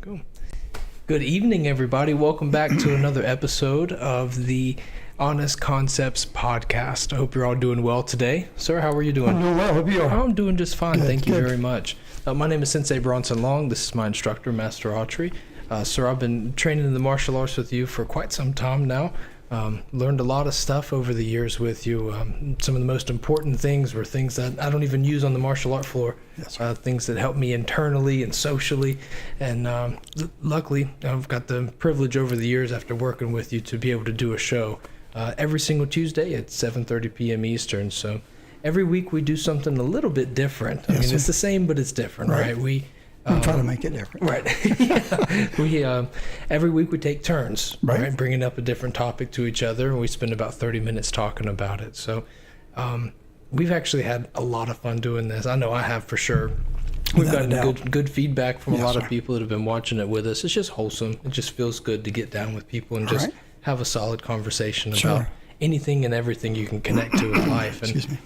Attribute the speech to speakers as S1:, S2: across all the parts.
S1: Cool. Good evening, everybody. Welcome back to another episode of the Honest Concepts podcast. I hope you're all doing well today. Sir, how are you doing?
S2: I'm doing well. Hope you are.
S1: I'm doing just fine.
S2: Good,
S1: Thank you
S2: good.
S1: very much. My name is Sensei Bronson Long. This is my instructor, Master Autry. Sir, I've been training in the martial arts with you for quite some time now. Learned a lot of stuff over the years with you. Some of the most important things were things that I don't even use on the martial art floor.
S2: Yes,
S1: Things that help me internally and socially. And luckily, I've got the privilege over the years after working with you to be able to do a show every single Tuesday at 7:30 p.m. Eastern. So every week we do something a little bit different. I
S2: Yes,
S1: mean,
S2: sir.
S1: it's the same, but it's different, right? We
S2: try to make it different.
S1: Right. Yeah. We every week we take turns,
S2: Right.
S1: bringing up a different topic to each other, and we spend about 30 minutes talking about it. So we've actually had a lot of fun doing this. I know I have for sure. We've
S2: Without a
S1: gotten
S2: doubt.
S1: good feedback from a
S2: Yes,
S1: lot of
S2: sir.
S1: people that have been watching it with us. It's just wholesome. It just feels good to get down with people and just
S2: Right.
S1: have a solid conversation
S2: Sure.
S1: about anything and everything you can connect to in life. And
S2: Excuse me.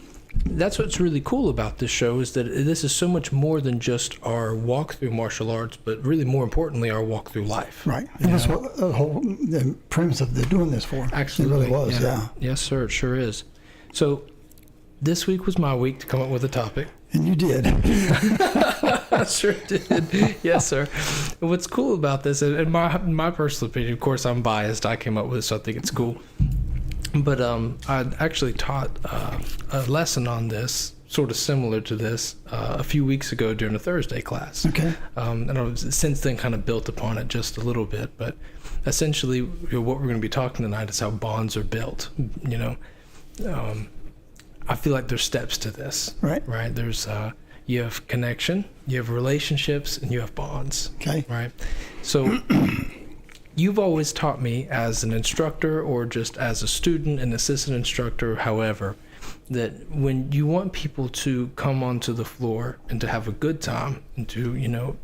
S1: that's what's really cool about this show, is that this is so much more than just our walk through martial arts, but really more importantly, our walk through life.
S2: Right. And that's what the premise of doing this for.
S1: Absolutely.
S2: It really was, yeah.
S1: Yes, sir, it sure is. So this week was my week to come up with a topic.
S2: And you did.
S1: I sure did. Yes, sir. And what's cool about this, and in my personal opinion, of course, I'm biased. I came up with it, so I think it's cool. But I actually taught a lesson on this, sort of similar to this, a few weeks ago during a Thursday class.
S2: Okay.
S1: And I've since then kind of built upon it just a little bit. But essentially, what we're going to be talking tonight is how bonds are built. You know, I feel like there's steps to this.
S2: Right.
S1: Right. There's you have connection, you have relationships, and you have bonds.
S2: Okay.
S1: Right. So you've always taught me as an instructor or just as a student, an assistant instructor, however, that when you want people to come onto the floor and to have a good time and to,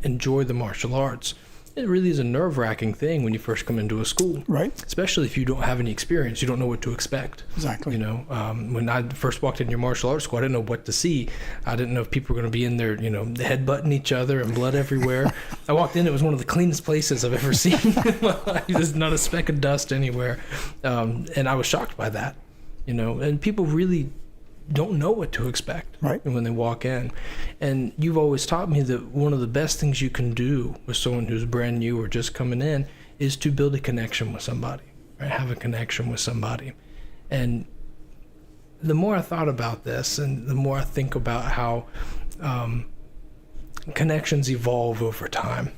S1: enjoy the martial arts, it really is a nerve-wracking thing when you first come into a school.
S2: Right.
S1: Especially if you don't have any experience, you don't know what to expect.
S2: Exactly.
S1: When I first walked in your martial arts school, I didn't know what to see. I didn't know if people were going to be in there, headbutting each other and blood everywhere. I walked in, it was one of the cleanest places I've ever seen in my life. There's not a speck of dust anywhere. And I was shocked by that, and people really don't know what to expect
S2: Right.
S1: when they walk in. And you've always taught me that one of the best things you can do with someone who's brand new or just coming in is to build a connection with somebody, right? Have a connection with somebody. And the more I thought about this and the more I think about how connections evolve over time.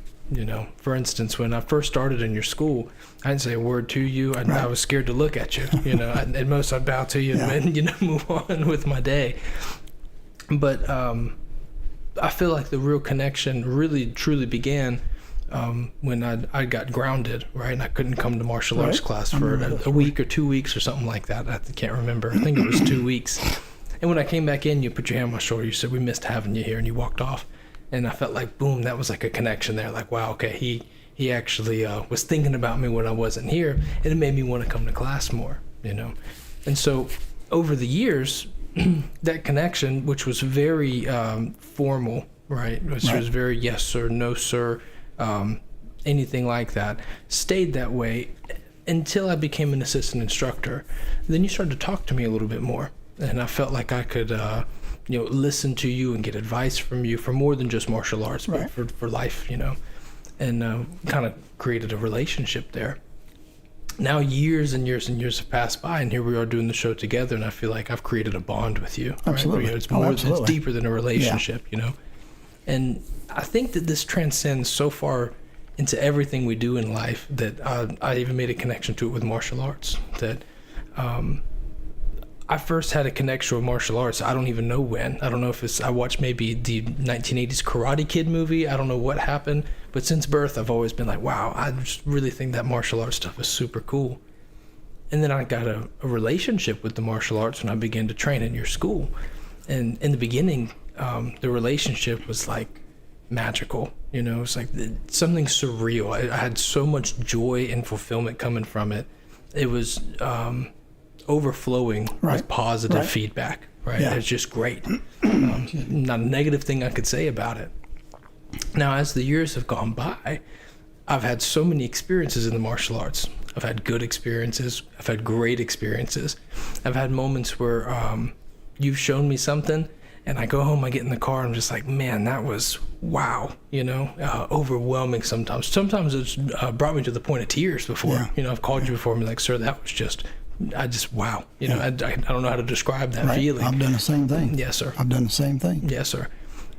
S1: For instance, when I first started in your school, I didn't say a word to you. I was scared to look at you. At most I'd bow to you and move on with my day. But I feel like the real connection really truly began when I got grounded, right? And I couldn't come to martial arts
S2: Right.
S1: class
S2: I
S1: for
S2: remember that
S1: a week or 2 weeks or something like that. I can't remember. I think it was 2 weeks. And when I came back in, you put your hand on my shoulder. You said, "We missed having you here," and you walked off. And I felt like, boom, that was like a connection there. Like, wow, okay, he actually was thinking about me when I wasn't here, and it made me want to come to class more, And so over the years, that connection, which was very formal, right, which was very yes, sir, no, sir, anything like that, stayed that way until I became an assistant instructor. Then you started to talk to me a little bit more, and I felt like I could listen to you and get advice from you for more than just martial arts, but
S2: Right.
S1: for life, and kind of created a relationship there. Now years and years and years have passed by, and here we are doing the show together, and I feel like I've created a bond with you.
S2: Absolutely.
S1: Right? It's
S2: Oh,
S1: more,
S2: absolutely.
S1: it's deeper than a relationship, And I think that this transcends so far into everything we do in life that I even made a connection to it with martial arts. That I first had a connection with martial arts. I don't even know when. I don't know if I watched maybe the 1980s Karate Kid movie. I don't know what happened. But since birth, I've always been like, wow, I just really think that martial arts stuff is super cool. And then I got a relationship with the martial arts when I began to train in your school. And in the beginning, the relationship was like magical. It's like something surreal. I had so much joy and fulfillment coming from it. It was overflowing with positive feedback, right?
S2: Yeah.
S1: It's just great. Not a negative thing I could say about it. Now, as the years have gone by, I've had so many experiences in the martial arts. I've had good experiences. I've had great experiences. I've had moments where you've shown me something, and I go home, I get in the car, and I'm just like, man, that was wow, overwhelming sometimes. Sometimes it's brought me to the point of tears before.
S2: Yeah.
S1: I've called you before and been like, sir, that was just, wow. I don't know how to describe that feeling.
S2: I've done the same thing.
S1: Yes, sir.
S2: I've done the same thing.
S1: Yes, sir.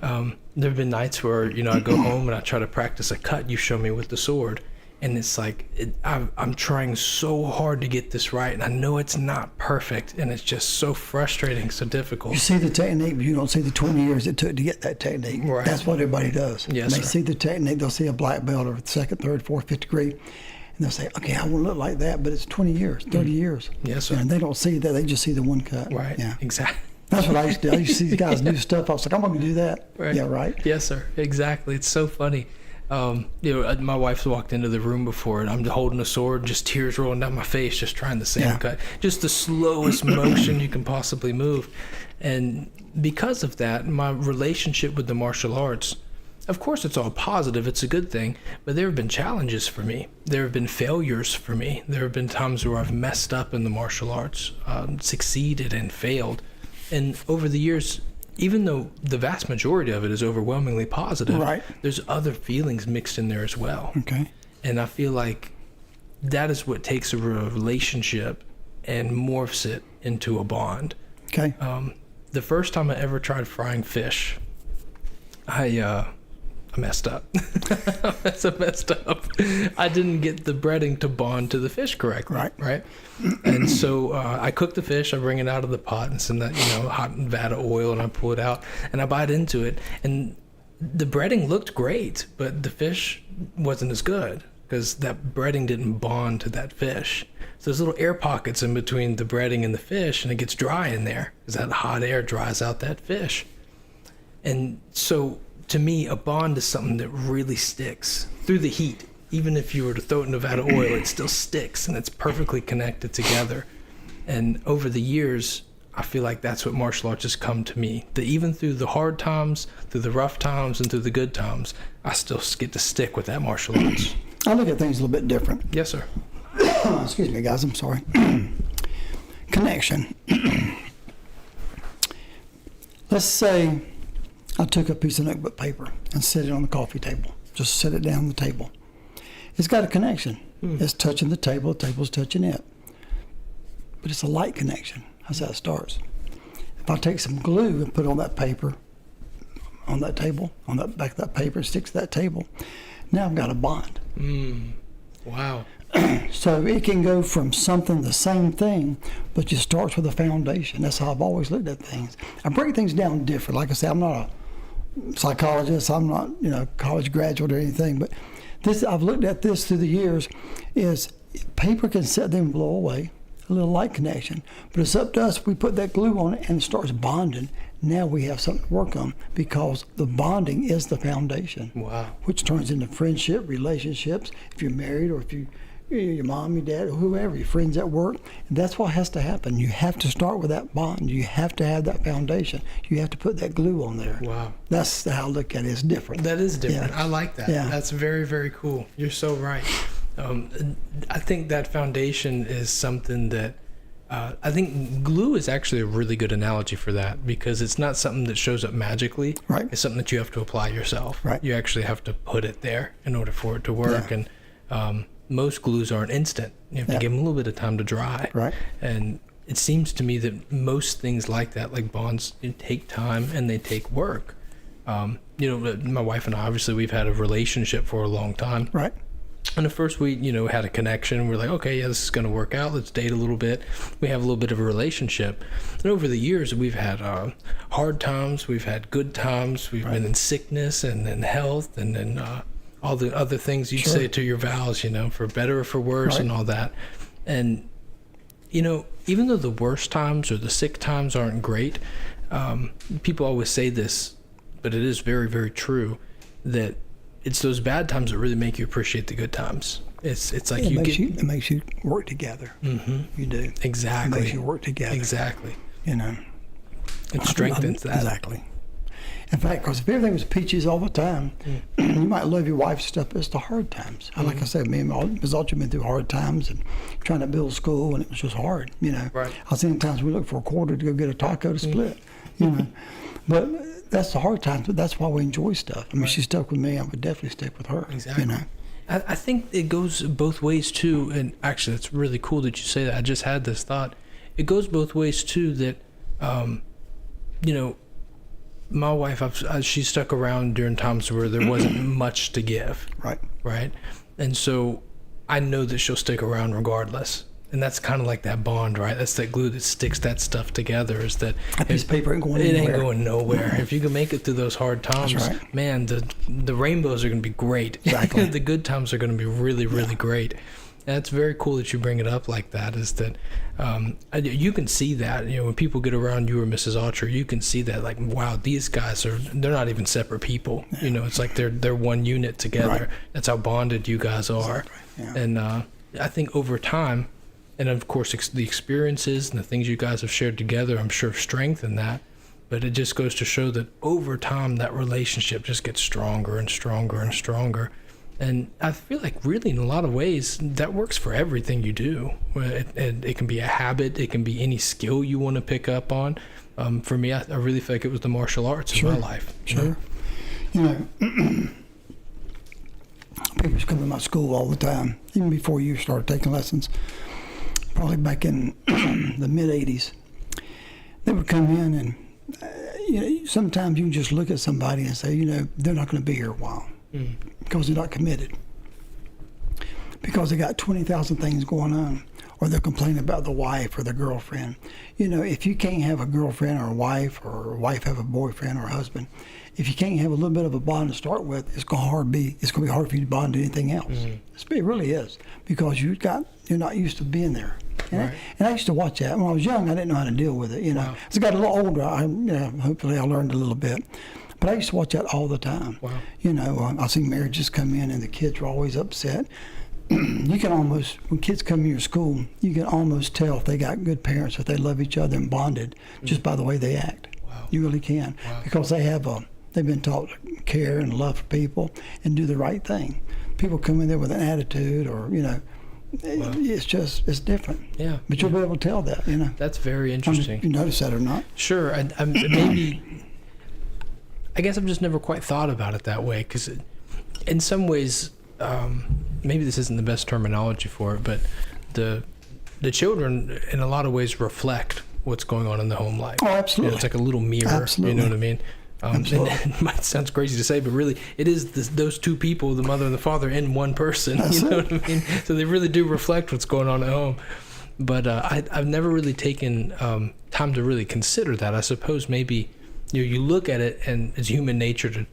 S1: There have been nights where, I go home and I try to practice a cut you show me with the sword. And it's like, I'm trying so hard to get this right. And I know it's not perfect. And it's just so frustrating, so difficult.
S2: You see the technique, but you don't see the 20 years it took to get that technique.
S1: Right.
S2: That's what everybody does.
S1: Yes,
S2: they
S1: sir.
S2: see the technique, they'll see a black belt or second, third, fourth, fifth degree. And they'll say, okay, I want to look like that, but it's 20 years, 30 years.
S1: Yes, sir.
S2: And they don't see that. They just see the one cut.
S1: Right.
S2: Yeah.
S1: Exactly.
S2: That's what I used to do. I used to see these guys do stuff. I was like, I'm going to do that.
S1: Right.
S2: Yeah, right.
S1: Yes, sir. Exactly. It's so funny. My wife's walked into the room before, and I'm holding a sword, just tears rolling down my face, just trying the same cut, just the slowest motion you can possibly move. And because of that, my relationship with the martial arts, of course, it's all positive. It's a good thing. But there have been challenges for me. There have been failures for me. There have been times where I've messed up in the martial arts, succeeded and failed. And over the years, even though the vast majority of it is overwhelmingly positive,
S2: Right.
S1: there's other feelings mixed in there as well.
S2: Okay.
S1: And I feel like that is what takes a relationship and morphs it into a bond.
S2: Okay.
S1: The first time I ever tried frying fish, I messed up. I messed up. I didn't get the breading to bond to the fish correctly. Right. And so I cook the fish. I bring it out of the pot and send that hot vat of oil, and I pull it out and I bite into it. And the breading looked great, but the fish wasn't as good because that breading didn't bond to that fish. So there's little air pockets in between the breading and the fish, and it gets dry in there because that hot air dries out that fish. And so to me, a bond is something that really sticks through the heat. Even if you were to throw it in a vat of oil, it still sticks, and it's perfectly connected together. And over the years, I feel like that's what martial arts has come to me. That even through the hard times, through the rough times, and through the good times, I still get to stick with that martial arts.
S2: I look at things a little bit different.
S1: Yes, sir.
S2: Excuse me, guys. I'm sorry. Connection. Let's say I took a piece of notebook paper and set it on the coffee table. Just set it down on the table. It's got a connection. It's touching the table's touching it. But it's a light connection. That's how it starts. If I take some glue and put it on that paper, on that table, on that back of that paper, sticks to that table, now I've got a bond.
S1: Wow.
S2: So it can go from something, the same thing, but it starts with a foundation. That's how I've always looked at things. I break things down different. Like I said, I'm not a psychologist. I'm not, college graduate or anything. But this, I've looked at this through the years, is paper can sit there and blow away, a little light connection. But it's up to us. If we put that glue on it and it starts bonding, now we have something to work on because the bonding is the foundation.
S1: Wow.
S2: Which turns into friendship, relationships. If you're married or if your mom, your dad, or whoever, your friends at work. And that's what has to happen. You have to start with that bond. You have to have that foundation. You have to put that glue on there.
S1: Wow.
S2: That's how I look at it. It's different.
S1: That is different.
S2: Yeah.
S1: I like that.
S2: Yeah.
S1: That's very, very cool. You're so right. I think that foundation is something that I think glue is actually a really good analogy for that because it's not something that shows up magically.
S2: Right.
S1: It's something that you have to apply yourself.
S2: Right.
S1: You actually have to put it there in order for it to work.
S2: Yeah.
S1: And most glues aren't instant. You have to give them a little bit of time to dry.
S2: Right.
S1: And it seems to me that most things like that, like bonds, take time and they take work. My wife and I, obviously, we've had a relationship for a long time.
S2: Right.
S1: And at first we, had a connection. We're like, okay, yeah, this is going to work out. Let's date a little bit. We have a little bit of a relationship. And over the years, we've had hard times. We've had good times. We've been in sickness and in health and then all the other things you say to your vows, for better or for worse and all that. And, even though the worst times or the sick times aren't great, people always say this, but it is very, very true, that it's those bad times that really make you appreciate the good times. It's like
S2: it makes you work together.
S1: Mm-hmm.
S2: You do.
S1: Exactly.
S2: It makes you work together.
S1: Exactly.
S2: It
S1: strengthens that.
S2: Exactly. In fact, because if everything was peaches all the time, you might love your wife and stuff, but it's the hard times. And like I said, me and Ms. Ultra been through hard times and trying to build school, and it was just hard, you know.
S1: Right.
S2: I've seen times we look for a quarter to go get a taco to split, you know. But that's the hard times, but that's why we enjoy stuff. I mean, she stuck with me, I would definitely stick with her,
S1: Exactly.
S2: you know.
S1: I think it goes both ways too, and actually it's really cool that you say that. I just had this thought. It goes both ways too, that you know, my wife, she stuck around during times where there wasn't much to give,
S2: Right.
S1: And so I know that she'll stick around regardless. And that's kind of like that bond, right? That's that glue that sticks that stuff together. Is that
S2: That piece of paper ain't going
S1: it
S2: anywhere.
S1: ain't going nowhere. If you can make it through those hard times,
S2: That's right.
S1: man, the rainbows are going to be great.
S2: Exactly.
S1: The good times are going to be really, really great. And it's very cool that you bring it up like that. Is that you can see that, you know, when people get around you or Mrs. Autry, you can see that, like, wow, these guys they're not even separate people. You know, it's like they're one unit together.
S2: Right.
S1: That's how bonded you guys are.
S2: Exactly. Yeah.
S1: And I think over time, and of course the experiences and the things you guys have shared together, I'm sure strengthen that. But it just goes to show that over time, that relationship just gets stronger and stronger and stronger. And I feel like really in a lot of ways, that works for everything you do. It can be a habit. It can be any skill you want to pick up on. For me, I really feel like it was the martial arts in my life.
S2: Sure. You know, people used to come to my school all the time, even before you started taking lessons, probably back in the mid-'80s. They would come in and, you know, sometimes you can just look at somebody and say, you know, they're not going to be here a while because they're not committed, because they got 20,000 things going on, or they're complaining about the wife or the girlfriend. You know, if you can't have a girlfriend or a wife have a boyfriend or a husband, if you can't have a little bit of a bond to start with, it's going to be hard for you to bond to anything else. It really is, because you're not used to being there. And, and I used to watch that. When I was young, I didn't know how to deal with it. You know, as I got a little older, hopefully I learned a little bit. But I used to watch that all the time.
S1: Wow.
S2: You know, I see marriages come in and the kids are always upset. You can almost, when kids come to your school, you can almost tell if they got good parents, if they love each other and bonded, just by the way they act.
S1: Wow.
S2: You really can, because they've been taught to care and love for people and do the right thing. People come in there with an attitude, or, you know, it's different.
S1: Yeah.
S2: But you'll be able to tell that, you know.
S1: That's very
S2: I mean,
S1: interesting.
S2: you notice that or not?
S1: Sure. I guess I've just never quite thought about it that way, because in some ways, maybe this isn't the best terminology for it, but the children in a lot of ways reflect what's going on in the home life.
S2: Oh,
S1: You
S2: absolutely.
S1: know, it's like a little mirror.
S2: Absolutely.
S1: You know what I mean?
S2: Absolutely.
S1: And it might sound crazy to say, but really, it is those two people, the mother and the father, in one person.
S2: That's
S1: you know
S2: it.
S1: what I mean? So they really do reflect what's going on at home. But I've never really taken time to really consider that. I suppose maybe you look at it, and it's human nature to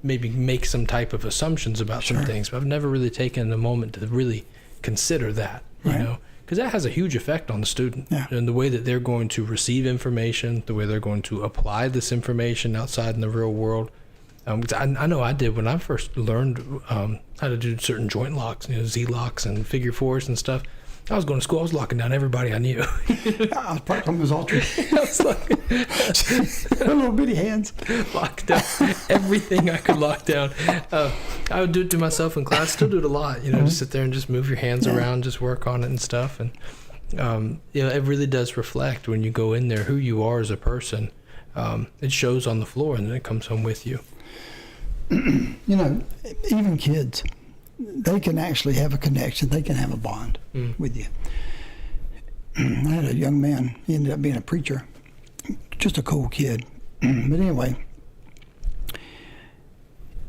S1: maybe make some type of assumptions about some things. But I've never really taken a moment to really consider that. You
S2: Right.
S1: know. Because that has a huge effect on the student,
S2: Yeah.
S1: and the way that they're going to receive information, the way they're going to apply this information outside in the real world. 'Cause I know I did when I first learned how to do certain joint locks, you know, Z locks and figure fours and stuff. I was going to school. I was locking down everybody I knew.
S2: I was practicing Ms. Autry.
S1: I was like,
S2: Her little bitty hands.
S1: locked down everything I could lock down. I would do it to myself in class. Still do it a lot. You know, just sit there and just move your hands around, just work on it and stuff. And you know, it really does reflect when you go in there who you are as a person. It shows on the floor, and then it comes home with you.
S2: You know, even kids, they can actually have a connection. They can have a bond with you. I had a young man. He ended up being a preacher. Just a cool kid. But anyway,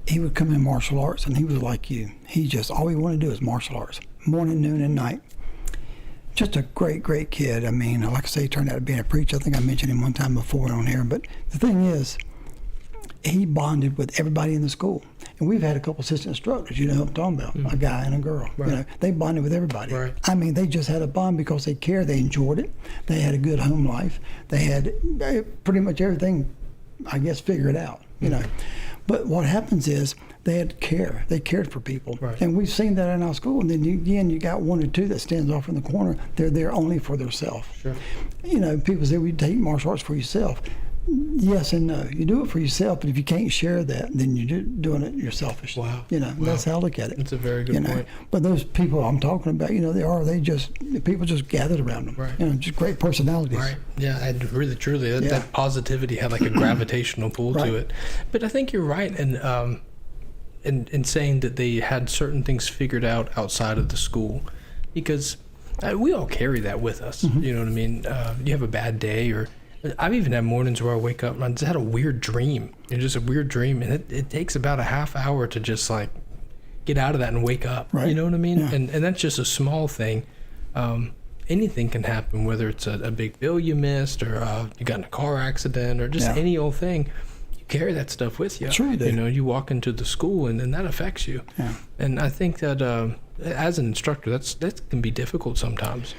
S2: he would come in martial arts, and he was like you. He just, all he wanted to do is martial arts, morning, noon, and night. Just a great, great kid. I mean, like I say, he turned out to be a preacher. I think I mentioned him one time before on here. But the thing is, he bonded with everybody in the school. And we've had a couple assistant instructors, you know who I'm talking about, a guy and a girl.
S1: Right.
S2: You know, they bonded with everybody.
S1: Right.
S2: I mean, they just had a bond because they cared. They enjoyed it. They had a good home life. They had pretty much everything, I guess, figured out, you know. But what happens is they had care. They cared for people.
S1: Right.
S2: And we've seen that in our school. And then you got one or two that stands off in the corner. They're there only for themselves.
S1: Sure.
S2: You know, people say, we take martial arts for yourself. yes and no. You do it for yourself, but if you can't share that, then you're doing it, you're selfish.
S1: Wow.
S2: You know,
S1: Wow.
S2: that's how I look at it.
S1: That's a very good
S2: You know,
S1: point.
S2: but those people I'm talking about, people just gathered around them.
S1: Right.
S2: You know, just great personalities.
S1: Right. Yeah, and really, truly, that,
S2: Yeah.
S1: that positivity had like a gravitational pull
S2: Right.
S1: to it. But I think you're right in saying that they had certain things figured out outside of the school, because we all carry that with us.
S2: Mm-hmm.
S1: You know what I mean? You have a bad day, or I've even had mornings where I wake up and I just had a weird dream. It's just a weird dream, and it takes about a half hour to just like get out of that and wake up.
S2: Right.
S1: You know what I mean?
S2: Yeah.
S1: And that's just a small thing. Anything can happen, whether it's a big bill you missed, or you got in a car accident, or just
S2: Yeah.
S1: any old thing. You carry that stuff with you.
S2: Sure you do.
S1: You know, you walk into the school, and that affects you.
S2: Yeah.
S1: And I think that as an instructor, that can be difficult sometimes.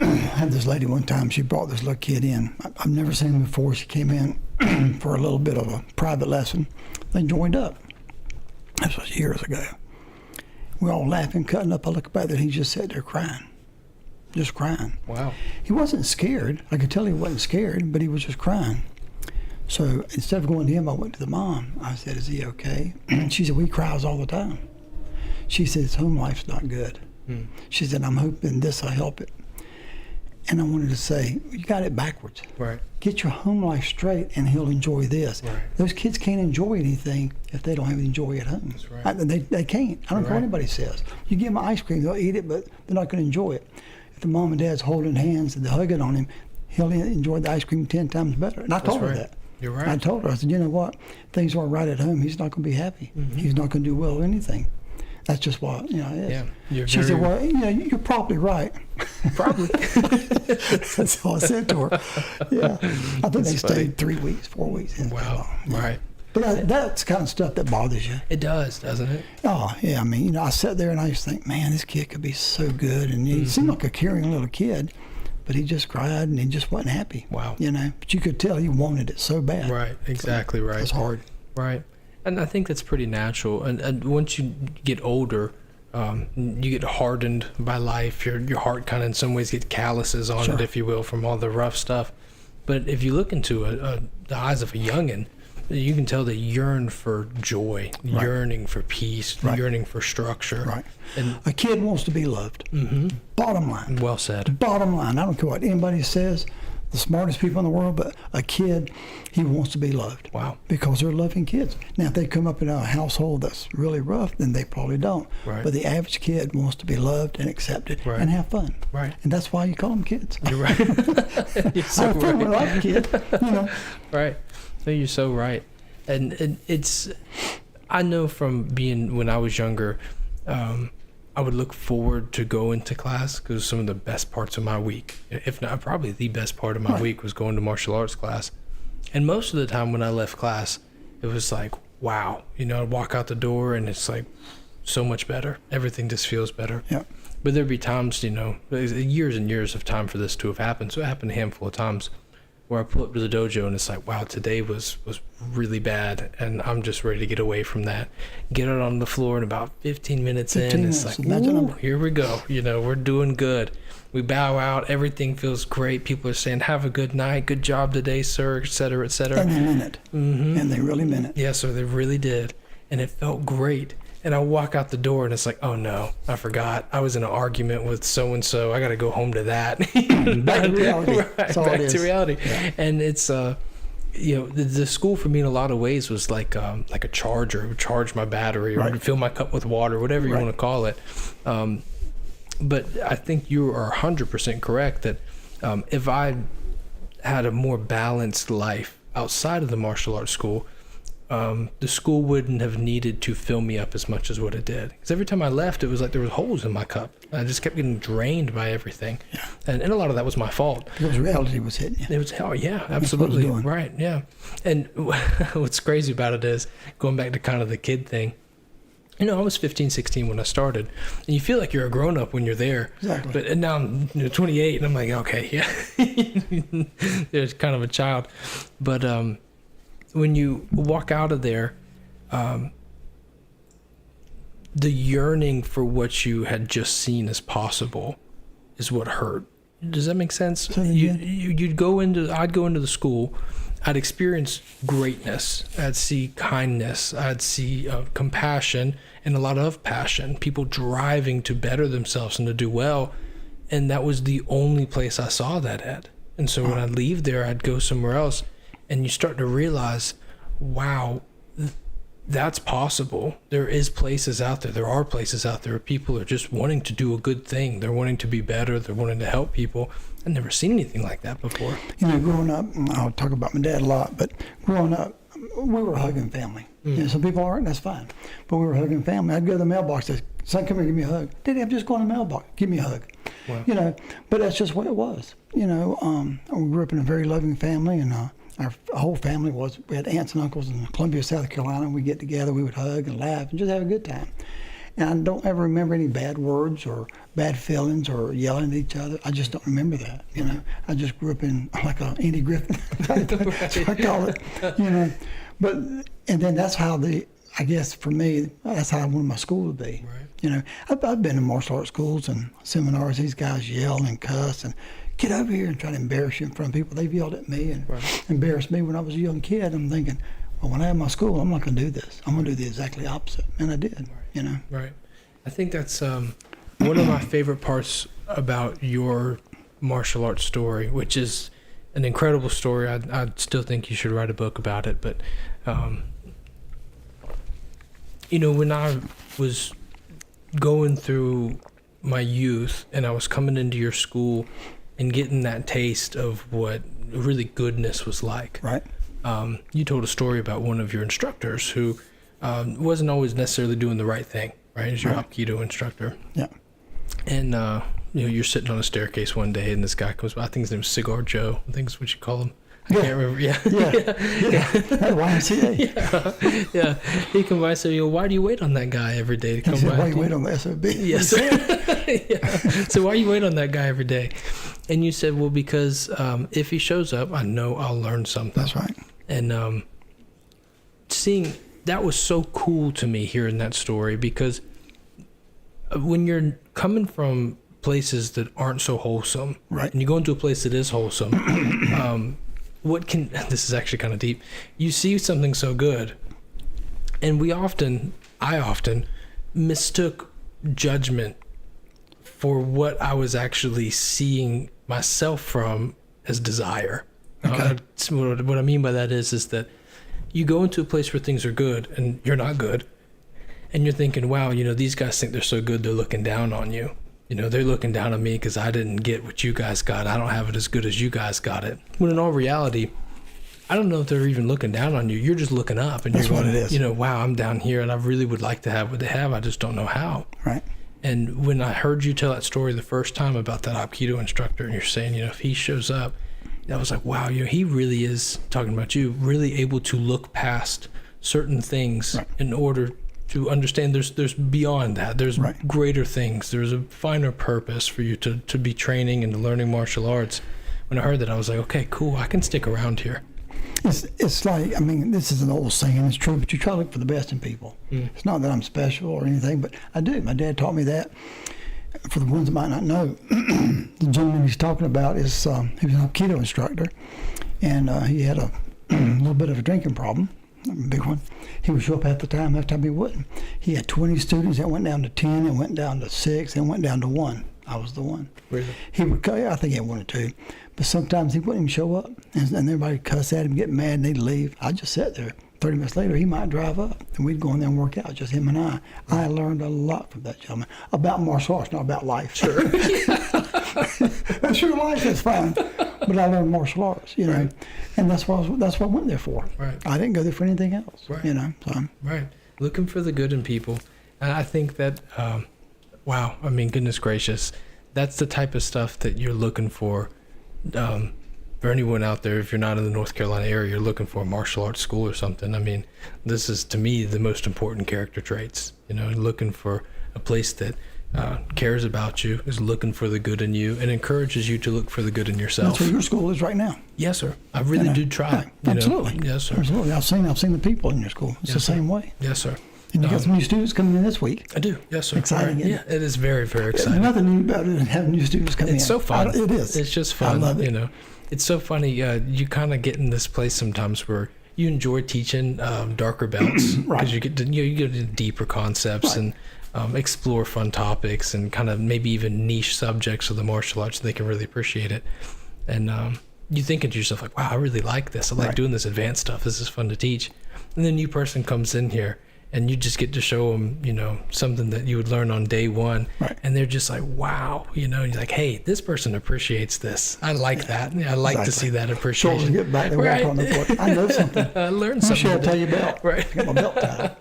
S2: I had this lady one time, she brought this little kid in. I've never seen him before. She came in for a little bit of a private lesson. They joined up. This was years ago. We were all laughing, cutting up. I look back there, and he just sat there crying. Just crying.
S1: Wow.
S2: He wasn't scared. I could tell he wasn't scared, but he was just crying. So instead of going to him, I went to the mom. I said, "Is he okay?" She said, "We cries all the time." She said, "His home life's not good." She said, "I'm hoping this will help it." And I wanted to say, you got it backwards.
S1: Right.
S2: Get your home life straight, and he'll enjoy this.
S1: Right.
S2: Those kids can't enjoy anything if they don't have any joy at home.
S1: That's right.
S2: They can't. I don't care what
S1: Right.
S2: anybody says. You give them ice cream, they'll eat it, but they're not going to enjoy it. If the mom and dad's holding hands and they're hugging on him, he'll enjoy the ice cream 10 times better. And I told
S1: right.
S2: her that.
S1: You're right.
S2: I told her, I said, you know what? Things aren't right at home. He's not going to be happy. He's not going to do well with anything. That's just what, it is.
S1: Yeah. You're
S2: She said,
S1: very-
S2: well, you're probably right.
S1: Probably.
S2: That's all I said to her. Yeah. I think they
S1: That's funny.
S2: stayed 3 weeks, 4 weeks.
S1: Wow. Right.
S2: But that's the kind of stuff that bothers you.
S1: It does, doesn't it?
S2: Oh, yeah. I mean, I sat there and I just think, man, this kid could be so good. And he seemed like a caring little kid, but he just cried and he just wasn't happy.
S1: Wow.
S2: But you could tell he wanted it so bad.
S1: Right. Exactly right.
S2: It's hard.
S1: Right. And I think that's pretty natural. And once you get older, you get hardened by life. Your heart kind of in some ways gets calluses on
S2: Sure.
S1: it, if you will, from all the rough stuff. But if you look into the eyes of a youngin', you can tell they yearn for joy,
S2: Right.
S1: yearning for peace,
S2: Right.
S1: yearning for structure.
S2: Right.
S1: And
S2: A kid wants to be loved. Bottom line.
S1: well said.
S2: Bottom line. I don't care what anybody says, the smartest people in the world, but a kid, he wants to be loved.
S1: Wow.
S2: Because they're loving kids. Now, if they come up in a household that's really rough, then they probably don't.
S1: Right.
S2: But the average kid wants to be loved and accepted
S1: Right.
S2: and have fun.
S1: Right.
S2: And that's why you call them kids.
S1: You're right. You're
S2: I
S1: so
S2: have fun
S1: right.
S2: when I was a kid,
S1: Right. No, you're so right. And it's, I know from being, when I was younger, I would look forward to going to class because some of the best parts of my week, if not probably the best part of my
S2: Right.
S1: week, was going to martial arts class. And most of the time when I left class, it was like, wow, I'd walk out the door and it's like so much better. Everything just feels better.
S2: Yeah.
S1: But there'd be times, there's years and years of time for this to have happened. So it happened a handful of times where I pull up to the dojo and it's like, wow, today was really bad, and I'm just ready to get away from that. Get out on the floor, and about 15 minutes
S2: 15
S1: in,
S2: minutes,
S1: it's like,
S2: magic
S1: ooh,
S2: number.
S1: here we go. We're doing good. We bow out. Everything feels great. People are saying, have a good night. Good job today, sir, et cetera, et cetera.
S2: And they meant it. And they really meant it.
S1: Yeah, so they really did. And it felt great. And I walk out the door and it's like, oh no, I forgot. I was in an argument with so-and-so. I got to go home to that.
S2: Back to reality.
S1: Right,
S2: That's all it
S1: back
S2: is.
S1: to reality.
S2: Yeah.
S1: And it's, the school for me in a lot of ways was like a charger. It would charge my battery or
S2: Right.
S1: fill my cup with water, whatever you
S2: Right.
S1: want to call it. But I think you are 100% correct that if I had a more balanced life outside of the martial arts school, the school wouldn't have needed to fill me up as much as what it did. Because every time I left, it was like there was holes in my cup. I just kept getting drained by everything.
S2: Yeah.
S1: And a lot of that was my fault.
S2: Because reality was hitting you.
S1: It was hell, yeah, absolutely.
S2: doing.
S1: Right, yeah. And what's crazy about it is, going back to kind of the kid thing, I was 15, 16 when I started. And you feel like you're a grown-up when you're there.
S2: Exactly.
S1: But and now I'm 28, and I'm like, okay, yeah. There's kind of a child. But when you walk out of there, the yearning for what you had just seen as possible is what hurt. Does that make sense?
S2: Say that again.
S1: I'd go into the school, I'd experience greatness, I'd see kindness, I'd see compassion and a lot of passion, people driving to better themselves and to do well. And that was the only place I saw that at. And so when I'd leave there, I'd go somewhere else, and you start to realize, wow, that's possible. There is places out there. There are places out there where people are just wanting to do a good thing. They're wanting to be better. They're wanting to help people. I've never seen anything like that before.
S2: You know, growing up, I'll talk about my dad a lot, but growing up, we were a hugging family. You know, some people aren't, that's fine. But we were a hugging family. I'd go to the mailbox, say, son, come here, give me a hug. Daddy, I'm just going to the mailbox. Give me a hug.
S1: Wow.
S2: You know, but that's just what it was. You know, we grew up in a very loving family, and our whole family we had aunts and uncles in Columbia, South Carolina. We'd get together, we would hug and laugh and just have a good time. And I don't ever remember any bad words or bad feelings or yelling at each other. I just don't remember that, you know. I just grew up in like a Andy Griffin, that's what I call it, you know. But, and then that's how I guess for me, that's how I wanted my school to be.
S1: Right.
S2: You know, I've been in martial arts schools and seminars. These guys yell and cuss and get over here and try to embarrass you in front of people. They've yelled at me and embarrassed me when I was a young kid. I'm thinking, well, when I have my school, I'm not going to do this. I'm going to do the exactly opposite. And I did, you know.
S1: Right. I think that's one of my favorite parts about your martial arts story, which is an incredible story. I still think you should write a book about it. But, you know, when I was going through my youth and I was coming into your school and getting that taste of what really goodness was like.
S2: Right.
S1: You told a story about one of your instructors who wasn't always necessarily doing the right thing, right? As your Aikido instructor.
S2: Yeah.
S1: And, you know, you're sitting on a staircase one day and this guy comes by. I think his name's Cigar Joe. I think is what you call him. I can't remember. Yeah.
S2: That YMCA.
S1: Yeah. He come by and said, you know, why do you wait on that guy every day to come
S2: He said,
S1: by?
S2: why you wait on the SOB?
S1: Yes. Yeah. So why you wait on that guy every day? And you said, well, because if he shows up, I know I'll learn something.
S2: That's right.
S1: And seeing that was so cool to me hearing that story, because when you're coming from places that aren't so wholesome,
S2: right,
S1: and you go into a place that is wholesome, this is actually kind of deep. You see something so good, and I often mistook judgment for what I was actually seeing myself from as desire.
S2: Okay.
S1: What I mean by that is that you go into a place where things are good and you're not good, and you're thinking, wow, you know, these guys think they're so good, they're looking down on you. You know, they're looking down on me because I didn't get what you guys got. I don't have it as good as you guys got it. When in all reality, I don't know if they're even looking down on you. You're just looking up, and
S2: that's
S1: you're
S2: what
S1: going,
S2: it is.
S1: you know, wow, I'm down here, and I really would like to have what they have. I just don't know how.
S2: Right.
S1: And when I heard you tell that story the first time about that Aikido instructor, and you're saying, you know, if he shows up, I was like, wow, you know, he really is, talking about you, really able to look past certain things in order to understand there's beyond that. There's greater things. There's a finer purpose for you to be training and learning martial arts. When I heard that, I was like, okay, cool, I can stick around here.
S2: It's like, I mean, this is an old saying, it's true, but you try to look for the best in people. It's not that I'm special or anything, but I do. My dad taught me that. For the ones that might not know, the gentleman he's talking about is, he was an Aikido instructor, and he had a little bit of a drinking problem, a big one. He would show up half the time he wouldn't. He had 20 students that went down to 10, and went down to 6, and went down to 1. I was the one.
S1: Really?
S2: He would, I think he had 1 or 2, but sometimes he wouldn't even show up, and everybody would cuss at him, get mad, and they'd leave. I'd just sit there. 30 minutes later, he might drive up, and we'd go in there and work out, just him and I. I learned a lot from that gentleman about martial arts, not about life. Sure. That's sure, life is fine, but I learned martial arts, you know, and that's what I went there for.
S1: Right.
S2: I didn't go there for anything else, you know. So.
S1: Right. Looking for the good in people. And I think that, wow, I mean, goodness gracious, that's the type of stuff that you're looking for. For anyone out there, if you're not in the North Carolina area, you're looking for a martial arts school or something. I mean, this is, to me, the most important character traits. You know, looking for a place that cares about you, is looking for the good in you, and encourages you to look for the good in yourself.
S2: That's where your school is right now.
S1: Yes, sir. I really do try.
S2: Absolutely.
S1: Yes, sir.
S2: Absolutely. I've seen the people in your school. It's the same way.
S1: Yes, sir.
S2: And you got some new students coming in this week.
S1: I do. Yes, sir.
S2: Exciting, isn't
S1: Yeah, it is very, very
S2: There's
S1: exciting.
S2: nothing new about it than having new students come in.
S1: It's so fun.
S2: It is.
S1: It's just fun.
S2: I love it.
S1: You know, it's so funny. You kind of get in this place sometimes where you enjoy teaching darker belts because
S2: Right.
S1: you get to you get into deeper concepts
S2: Right.
S1: and explore fun topics and kind of maybe even niche subjects of the martial arts. They can really appreciate it. And you think to yourself like, wow, I really like this. I like
S2: Right.
S1: doing this advanced stuff. This is fun to teach. And then a new person comes in here and you just get to show them, you know, something that you would learn on day one.
S2: Right.
S1: And they're just like, wow, you know, and you're like, hey, this person appreciates this. I like that. I like to
S2: Exactly.
S1: see that
S2: Shoulders
S1: appreciation.
S2: get back there,
S1: Right.
S2: walk on the floor. I know something.
S1: I learned
S2: I'm
S1: something.
S2: sure I'll tell
S1: today.
S2: you about.
S1: Right.
S2: I got my belt tied.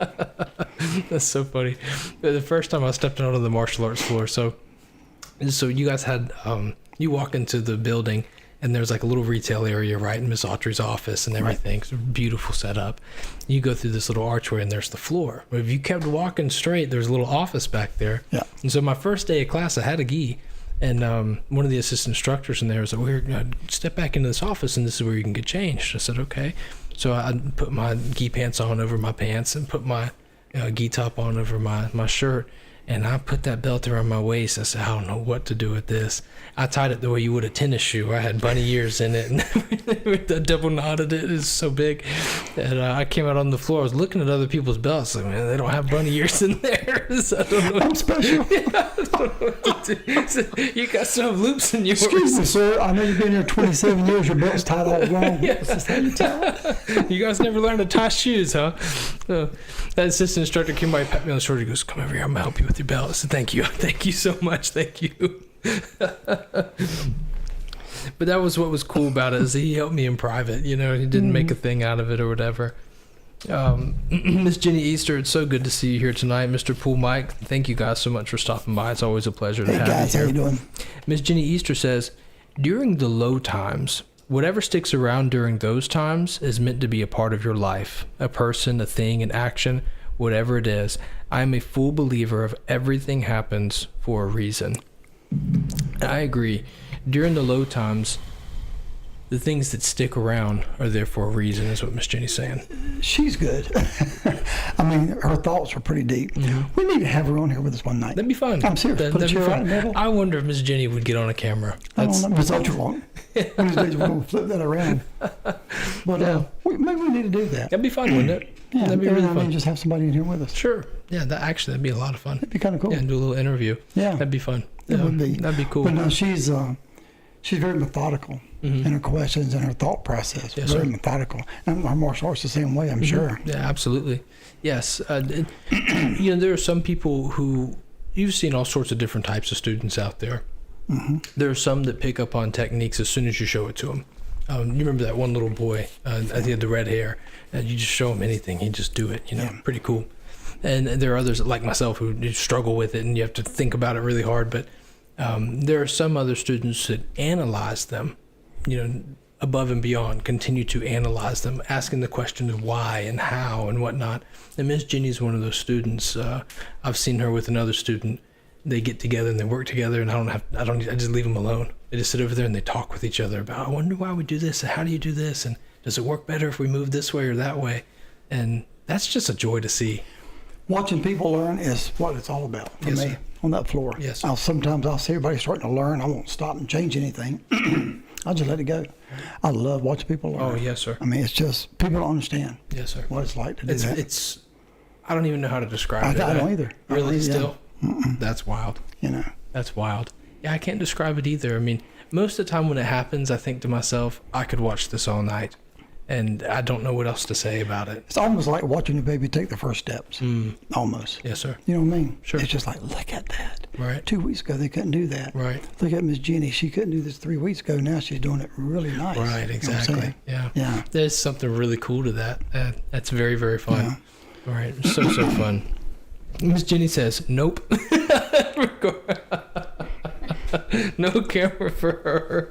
S1: That's so funny. The first time I stepped out on the martial arts floor, so you guys had you walk into the building and there's like a little retail area right in Miss Autry's office and everything. It's a beautiful setup. You go through this little archway and there's the floor. But if you kept walking straight, there's a little office back there.
S2: Yeah.
S1: And so my first day of class, I had a gi. And one of the assistant instructors in there was like, "We're gonna step back into this office, and this is where you can get changed." I said, "Okay." So I put my gi pants on over my pants and put my gi top on over my shirt, and I put that belt around my waist. I said, "I don't know what to do with this." I tied it the way you would a tennis shoe. I had bunny ears in it, and I double knotted it. It's so big, and I came out on the floor. I was looking at other people's belts. Like, man, they don't have bunny ears in there. So I don't know.
S2: I'm special.
S1: So you got some loops in yours.
S2: Excuse me, sir. I know you've been here 27 years. Your belt's tied all wrong. This is how you tie it.
S1: You guys never learned to tie shoes, huh? So that assistant instructor came by, pat me on the shoulder. He goes, "Come over here. I'm gonna help you with your belt." I said, "Thank you, thank you so much, thank you." But that was what was cool about it, is he helped me in private. You know, he didn't make a thing out of it or whatever. Miss Jenny Easter, it's so good to see you here tonight. Mr. Pool Mike, thank you guys so much for stopping by. It's always a pleasure to
S2: Hey,
S1: have
S2: guys,
S1: you
S2: how
S1: here.
S2: you doing?
S1: Miss Jenny Easter says, during the low times, whatever sticks around during those times is meant to be a part of your life. A person, a thing, an action, whatever it is. I am a full believer of everything happens for a reason. I agree. During the low times, the things that stick around are there for a reason, is what Miss Jenny's saying.
S2: She's good. I mean, her thoughts are pretty deep. We need to have her on here with us one night.
S1: That'd be fun.
S2: I'm serious. Put a
S1: That'd be
S2: chair right
S1: fun.
S2: in the middle.
S1: I wonder if Miss Jenny would get on a camera.
S2: I don't know. It's ultra long. One of these days we're going to flip that around. But maybe we need to do that.
S1: That'd be fun, wouldn't it?
S2: Yeah,
S1: That'd be
S2: every
S1: really
S2: now and then
S1: fun.
S2: just have somebody in here with us.
S1: Sure. Yeah, that'd be a lot of fun.
S2: It'd be kind of cool.
S1: Yeah, and do a little interview.
S2: Yeah.
S1: That'd be fun.
S2: It
S1: Yeah,
S2: would be.
S1: That'd be cool.
S2: But no, she's very methodical in her questions and her thought process.
S1: Yes,
S2: Very
S1: sir.
S2: methodical. And our martial arts the same way, I'm sure.
S1: Yeah, absolutely. Yes. You know, there are some people who, you've seen all sorts of different types of students out there. There are some that pick up on techniques as soon as you show it to them. You remember that one little boy, I think he had the red hair, and you just show him anything, he'd just do it, you know,
S2: Yeah.
S1: pretty cool. And there are others like myself who struggle with it and you have to think about it really hard. But there are some other students that analyze them, you know, above and beyond, continue to analyze them, asking the question of why and how and whatnot. And Miss Jenny's one of those students. I've seen her with another student. They get together and they work together, and I just leave them alone. They just sit over there and they talk with each other about, I wonder why we do this, and how do you do this, and does it work better if we move this way or that way? And that's just a joy to see.
S2: Watching people learn is what it's all about for
S1: Yes,
S2: me
S1: sir.
S2: on that floor.
S1: Yes.
S2: Sometimes I'll see everybody starting to learn. I won't stop and change anything. I'll just let it go. I love watching people learn.
S1: Oh, yes, sir.
S2: I mean, it's just, people don't understand
S1: Yes, sir.
S2: what it's like to do that.
S1: It's I don't even know how to describe
S2: I
S1: it.
S2: don't either. I don't
S1: Really,
S2: either,
S1: still? That's wild.
S2: You know,
S1: That's wild. Yeah, I can't describe it either. I mean, most of the time when it happens, I think to myself, I could watch this all night. And I don't know what else to say about it.
S2: it's almost like watching your baby take the first steps. Almost.
S1: Yes, sir.
S2: You know what I mean?
S1: Sure.
S2: It's just like, look at that.
S1: Right.
S2: 2 weeks ago, they couldn't do that.
S1: Right.
S2: Look at Miss Jenny. She couldn't do this 3 weeks ago. Now she's doing it really nice.
S1: Right,
S2: You know what I'm
S1: exactly.
S2: saying?
S1: Yeah.
S2: Yeah.
S1: There's something really cool to that. That's very, very fun. All right. So fun. Miss Jenny says, nope. No camera for her.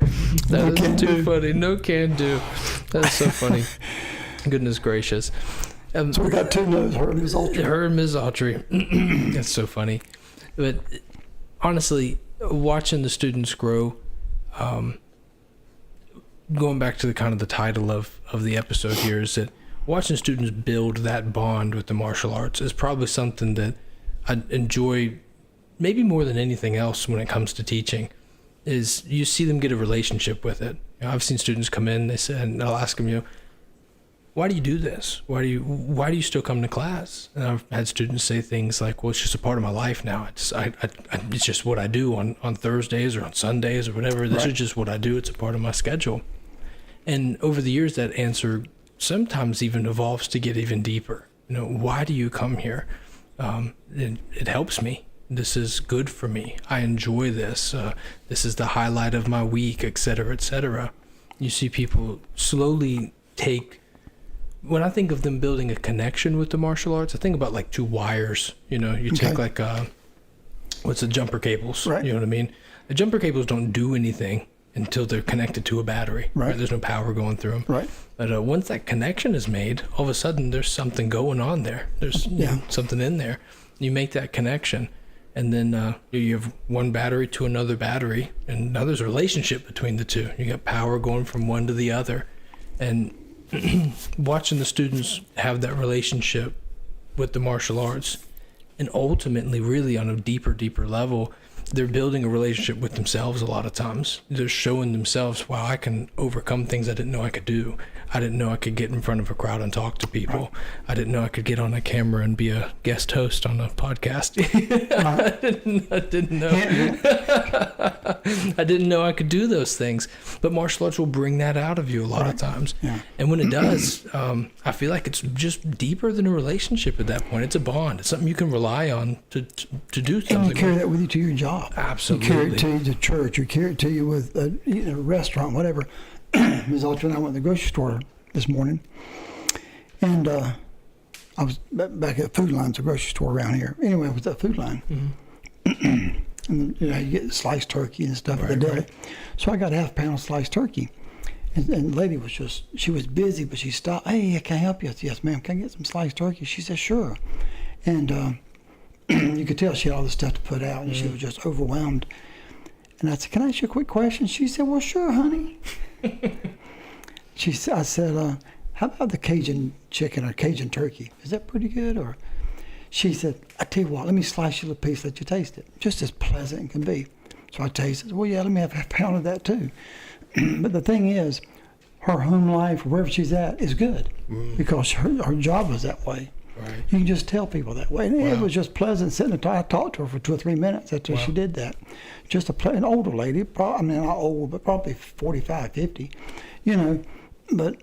S1: That is
S2: can
S1: too
S2: do.
S1: funny. No can do. That's so funny. Goodness gracious.
S2: So we got 2 no's, her and Ms. Ultra.
S1: Her and Ms. Autry. That's so funny. But honestly, watching the students grow, going back to the kind of the title of the episode here, is that watching students build that bond with the martial arts is probably something that I enjoy maybe more than anything else when it comes to teaching. Is you see them get a relationship with it. I've seen students come in, they say, and I'll ask them, why do you do this? Why do you still come to class? And I've had students say things like, well, it's just a part of my life now. It's just what I do on Thursdays or on Sundays or whatever. This is just what I do. It's a part of my schedule. And over the years, that answer sometimes even evolves to get even deeper. Why do you come here? It helps me. This is good for me. I enjoy this. This is the highlight of my week, et cetera, et cetera. You see people slowly take, when I think of them building a connection with the martial arts, I think about like two wires. You take like, what's the jumper cables?
S2: Right.
S1: You know what I mean? The jumper cables don't do anything until they're connected to a battery.
S2: Right.
S1: There's no power going through them.
S2: Right.
S1: But once that connection is made, all of a sudden there's something going on there. There's something in there. You make that connection. And then you have one battery to another battery, and now there's a relationship between the two. You got power going from one to the other. And watching the students have that relationship with the martial arts, and ultimately, really on a deeper level, they're building a relationship with themselves a lot of times. They're showing themselves, wow, I can overcome things I didn't know I could do. I didn't know I could get in front of a crowd and talk to people. Right. I didn't know I could get on a camera and be a guest host on a podcast. I didn't know. I didn't know I could do those things. But martial arts will bring that out of you a lot of times. Yeah. And when it does, I feel like it's just deeper than a relationship at that point. It's a bond. It's something you can rely on to do something.
S2: And you carry that with you to your job.
S1: Absolutely.
S2: You carry it to you to church. You carry it to you with a restaurant, whatever. Ms. Ultra and I went to the grocery store this morning, and I was back at Food Line's, a grocery store around here. Anyway, it was that Food Line. Mm-hmm. And you get sliced turkey and stuff at the deli. Right. So I got a half pound of sliced turkey. And the lady was she was busy, but she stopped. Hey, can I help you? I said, yes, ma'am. Can I get some sliced turkey? She said, sure. And you could tell she had all this stuff to put out, and she was just overwhelmed. And I said, can I ask you a quick question? She said, well, sure, honey. I said, how about the Cajun chicken or Cajun turkey? Is that pretty good? Or she said, I tell you what, let me slice you a piece, let you taste it. Just as pleasant as can be. So I tasted it. Well, yeah, let me have a pound of that too. But the thing is, her home life, wherever she's at, is good because her job was that way. Right. You can just tell people that way. And it was just pleasant sitting there. I talked to her for 2 or 3 minutes after she did that. Just an older lady, not old, but probably 45, 50, but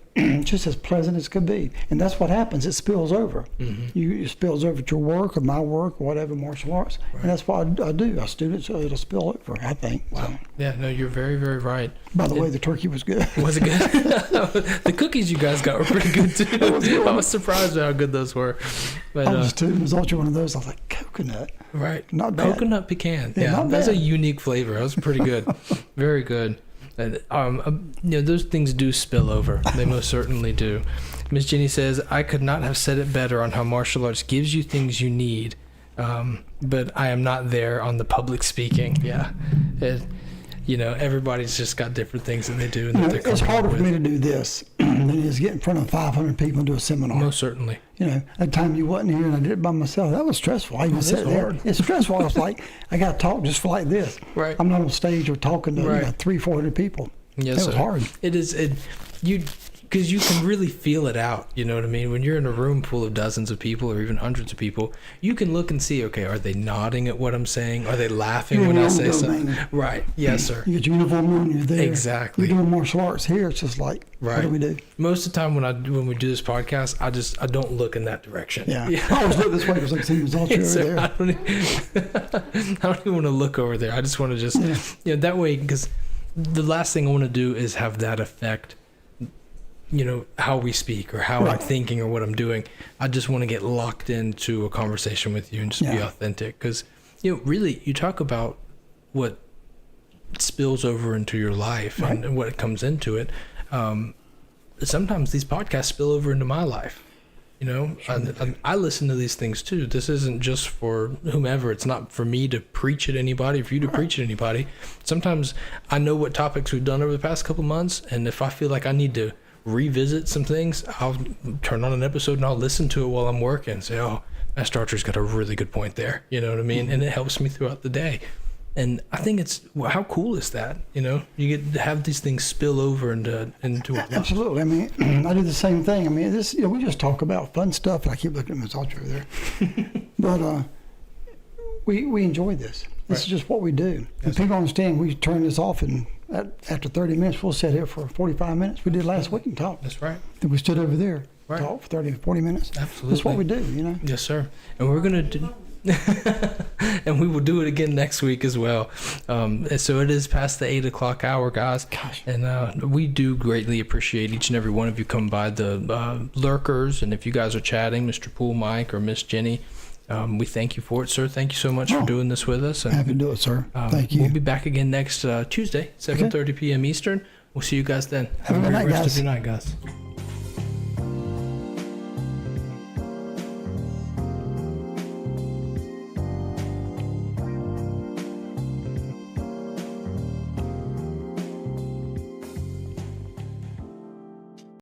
S2: just as pleasant as could be. And that's what happens. It spills over. Mm-hmm. It spills over to your work or my work or whatever, martial arts. Right. And that's what I do. Our students, it'll spill over, I think.
S1: Wow. So. Yeah, no, you're very, very right.
S2: By the way, the turkey was good.
S1: Was it good? The cookies you guys got were pretty good, too. I was surprised at how good those were. But,
S2: I was, too. It was also one of those. I was like, coconut.
S1: Right.
S2: Not bad.
S1: Coconut pecan. Yeah, that's a unique flavor. That was pretty good. Very good. Those things do spill over. They most certainly do. Miss Jenny says, I could not have said it better on how martial arts gives you things you need, but I am not there on the public speaking. Yeah. Everybody's just got different things that they do. And
S2: it's harder for me to do this than it is get in front of 500 people and do a seminar.
S1: Most certainly.
S2: That time you wasn't here and I did it by myself, that was stressful. I even sat there.
S1: Hard.
S2: It's stressful. I was like, I got to talk just for like this.
S1: Right.
S2: I'm not on stage or talking to 300-400 people.
S1: Yes,
S2: it was hard.
S1: It is. Because you can really feel it out, you know what I mean? When you're in a room full of dozens of people or even hundreds of people, you can look and see, okay, are they nodding at what I'm saying? Are they laughing when I say something? Right. Yes, sir.
S2: You get your uniform on, you're there.
S1: Exactly.
S2: You're doing martial arts. Here, it's just like, what do we do?
S1: Most of the time when we do this podcast, I don't look in that direction.
S2: Yeah. I always look this way because I see the results over there.
S1: I don't even want to look over there. I just want to just, that way, because the last thing I want to do is have that affect how we speak or how I'm thinking or what I'm doing. I just want to get locked into a conversation with you and just be authentic. Because, really, you talk about what spills over into your life and what comes into it. Sometimes these podcasts spill over into my life. I listen to these things too. This isn't just for whomever. It's not for me to preach at anybody, for you to preach at anybody. Sometimes I know what topics we've done over the past couple months, and if I feel like I need to revisit some things, I'll turn on an episode and I'll listen to it while I'm working and say, oh, Master Archer's got a really good point there. You know what I mean? And it helps me throughout the day. And I think how cool is that? You know, you get to have these things spill over into our life.
S2: Absolutely. I mean, I do the same thing. I mean, we just talk about fun stuff, and I keep looking at Ms. Archer over there. But we enjoy this. This is just what we do. And people understand we turn this off, and after 30 minutes, we'll sit here for 45 minutes. We did last week and talk.
S1: That's right.
S2: Then we stood over there,
S1: Right.
S2: talked for 30, 40 minutes.
S1: Absolutely.
S2: That's what we do, you know.
S1: Yes, sir. And we're going to do... and we will do it again next week as well. So it is past the 8 o'clock hour, guys.
S2: Gosh.
S1: And we do greatly appreciate each and every one of you coming by, the lurkers. And if you guys are chatting, Mr. Poole Mike or Miss Jenny, we thank you for it, sir. Thank you so much for doing this with us. And
S2: Happy to do it, sir. Thank you.
S1: We'll be back again next Tuesday, 7:30 p.m. Eastern. We'll see you guys then. Have a
S2: Have a
S1: great
S2: good night,
S1: rest
S2: guys.
S1: of your night, guys.